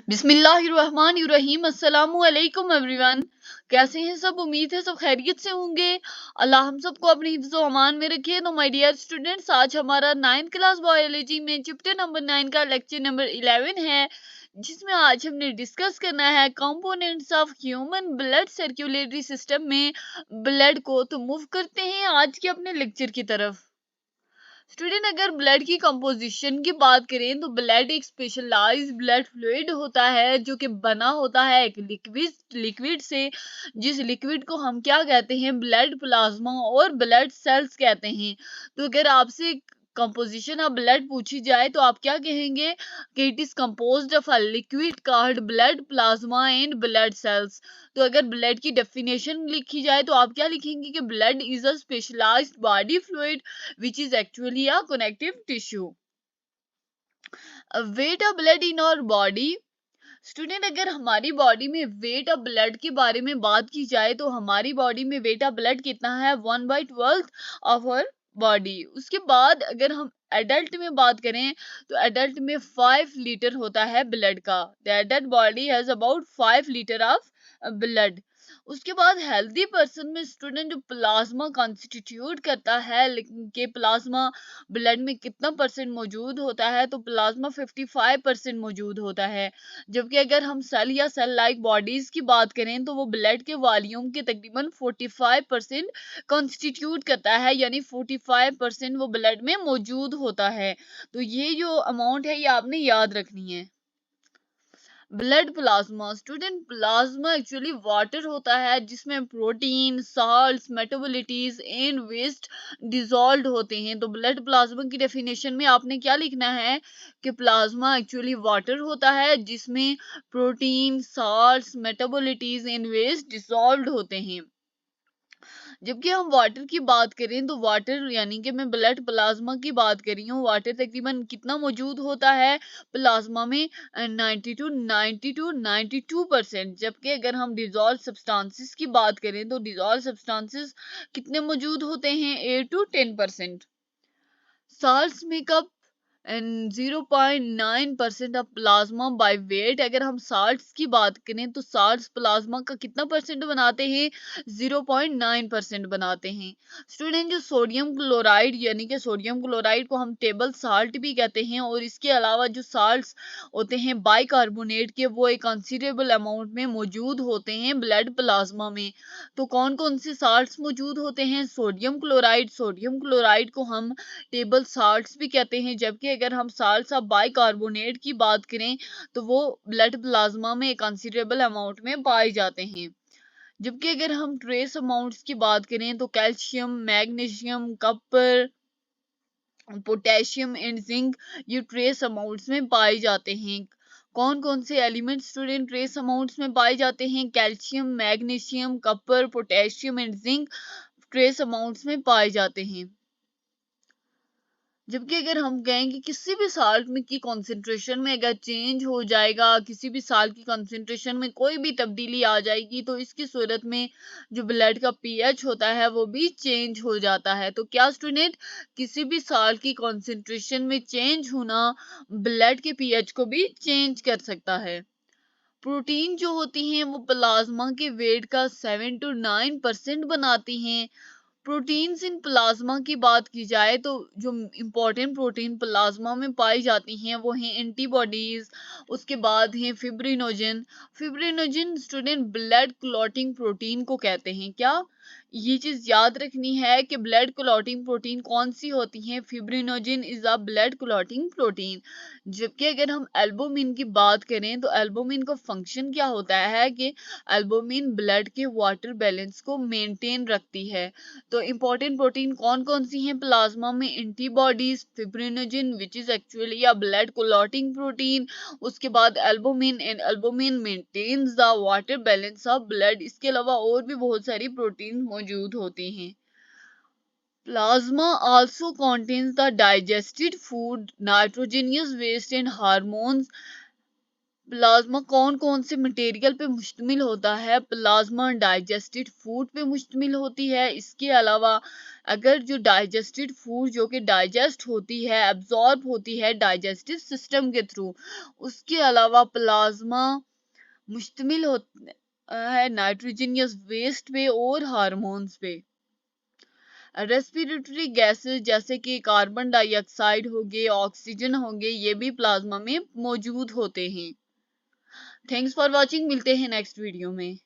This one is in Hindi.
बिस्मिल्लाहिर्रहमानिर्रहीम। अस्सलामु अलैकुम एवरीवन। कैसे हैं सब? उम्मीद है सब खैरियत से होंगे। अल्लाह हम सबको अपने हिफ्ज़ व अमान में रखे। तो माय डियर स्टूडेंट्स, आज हमारा 9th क्लास बायोलॉजी में चैप्टर नंबर 9 का लेक्चर नंबर 11 है, जिसमें आज हमने डिस्कस करना है components of human blood circulatory system में ब्लड को। तो मूव करते हैं आज के अपने लेक्चर की तरफ। स्टूडेंट, अगर ब्लड की कंपोजिशन की बात करें तो ब्लड एक स्पेशलाइज्ड ब्लड फ्लूइड होता है जो कि बना होता है एक लिक्विड से, जिस लिक्विड को हम क्या कहते हैं? ब्लड प्लाज्मा और ब्लड सेल्स कहते हैं। तो अगर आपसे कंपोजिशन ऑफ ब्लड पूछी जाए तो आप क्या कहेंगे कि it is composed of a liquid called blood plasma and blood cells. तो अगर ब्लड की डेफिनेशन लिखी जाए तो आप क्या लिखेंगे कि blood is a specialised body fluid which is actually a connective tissue. Weight of blood in our body. Student, अगर हमारी बॉडी में वेट ऑफ ब्लड के बारे में बात की जाए तो हमारी बॉडी में वेट ऑफ ब्लड कितना है? 1/12 ऑफ आवर बॉडी। उसके बाद अगर हम एडल्ट में बात करें तो एडल्ट में 5 लीटर होता है ब्लड का। The adult body has about 5 litre of blood. उसके बाद हेल्दी पर्सन में स्टूडेंट जो प्लाज्मा कॉन्स्टिट्यूट करता है, लेकिन के प्लाज्मा ब्लड में कितना परसेंट मौजूद होता है? तो प्लाज्मा 55% मौजूद होता है। जबकि अगर हम सेल या सेल लाइक बॉडीज की बात करें तो वो ब्लड के वॉल्यूम के तकरीबन 45% कॉन्स्टिट्यूट करता है, यानी 45% वो ब्लड में मौजूद होता है। तो ये जो अमाउंट है ये आपने याद रखनी है। Blood plasma, student, plasma actually water होता है जिसमें protein, salts, metabolites and waste dissolve होते हैं। तो ब्लड प्लाज्मा की डेफिनेशन में आपने क्या लिखना है कि प्लाज्मा एक्चुअली वाटर होता है जिसमें protein, salts, metabolites and waste dissolve होते हैं। जबकि हम वाटर की बात करें तो वाटर यानी कि मैं ब्लड प्लाज्मा की बात कर रही हूँ, वाटर तकरीबन कितना मौजूद होता है प्लाज्मा में? 92% जबकि अगर हम डिजॉल्व सब्सटेंसेस की बात करें तो डिजॉल्व सब्सटेंसेस कितने मौजूद होते हैं? 8 to 10%। Salts makeup and 0.9% of plasma by weight. अगर हम साल्ट्स की बात करें तो साल्ट्स प्लाज्मा का कितना परसेंट बनाते हैं? 0.9% बनाते हैं। स्टूडेंट, जो सोडियम क्लोराइड यानी कि सोडियम क्लोराइड को हम टेबल साल्ट भी कहते हैं, और इसके अलावा जो साल्ट्स होते हैं बाइकार्बोनेट के, वो एक कंसिडरेबल अमाउंट में मौजूद होते हैं ब्लड प्लाज्मा में। तो कौन कौन से साल्ट्स मौजूद होते हैं? सोडियम क्लोराइड को हम टेबल साल्ट्स भी कहते हैं, जबकि अगर हम साल्ट्स ऑफ बाइकार्बोनेट की बात करें तो वो ब्लड प्लाज्मा में कंसिडरेबल अमाउंट में पाए जाते हैं। जबकि अगर हम ट्रेस अमाउंट्स की बात करें तो calcium, magnesium, copper, potassium and zinc ये ट्रेस अमाउंट्स में पाए जाते हैं। कौन कौन से एलिमेंट स्टूडेंट ट्रेस अमाउंट्स में पाए जाते हैं? Calcium, magnesium, copper, potassium and zinc trace amounts में पाए जाते हैं। जबकि अगर हम कहें कि किसी भी साल्ट में की कंसंट्रेशन में अगर चेंज हो जाएगा, किसी भी साल्ट की कंसंट्रेशन में कोई भी तब्दीली आ जाएगी, तो इसकी सूरत में जो ब्लड का पीएच होता है वो भी चेंज हो जाता है। तो क्या स्टूडेंट, किसी भी साल्ट की कंसंट्रेशन में चेंज होना ब्लड के पीएच को भी चेंज कर सकता है। प्रोटीन जो होती हैं वो प्लाज्मा के वेट का 7 to 9% बनाती हैं। प्रोटीन्स इन प्लाज्मा की बात की जाए तो जो इम्पोर्टेंट प्रोटीन प्लाज्मा में पाई जाती हैं वो हैं एंटीबॉडीज, उसके बाद हैं fibrinogen student blood clotting protein को कहते हैं। क्या ये चीज याद रखनी है कि ब्लड क्लॉटिंग प्रोटीन कौन सी होती है? Fibrinogen is a blood clotting protein. जबकि अगर हम एल्बुमिन की बात करें तो एल्बुमिन का फंक्शन क्या होता है कि एल्बुमिन ब्लड के वाटर बैलेंस को मेंटेन रखती है। तो इंपॉर्टेंट प्रोटीन कौन कौन सी हैं प्लाज्मा में? Antibodies, fibrinogen which is actually a blood clotting protein, उसके बाद albumin, and albumin maintains the water balance of blood. इसके अलावा और भी बहुत सारी प्रोटीन मौजूद होती हैं। Plasma also contains the digested food, nitrogenous waste and hormones plasma कौन कौन से मटेरियल पे मुश्तमिल होता है? प्लाज्मा डाइजेस्टेड फूड पे मुश्तमिल होती है। इसके अलावा अगर जो डाइजेस्टेड फूड जो कि डाइजेस्ट होती है, एब्जॉर्ब होती है डाइजेस्टिव सिस्टम के थ्रू, उसके अलावा प्लाज्मा मुश्तमिल है नाइट्रोजनियस वेस्ट पे और हार्मोन्स पे। रेस्पिरेटरी गैसेस जैसे कि कार्बन डाइऑक्साइड हो गए, ऑक्सीजन हो गए, ये भी प्लाज्मा में मौजूद होते हैं। थैंक्स फॉर वॉचिंग, मिलते हैं नेक्स्ट वीडियो में।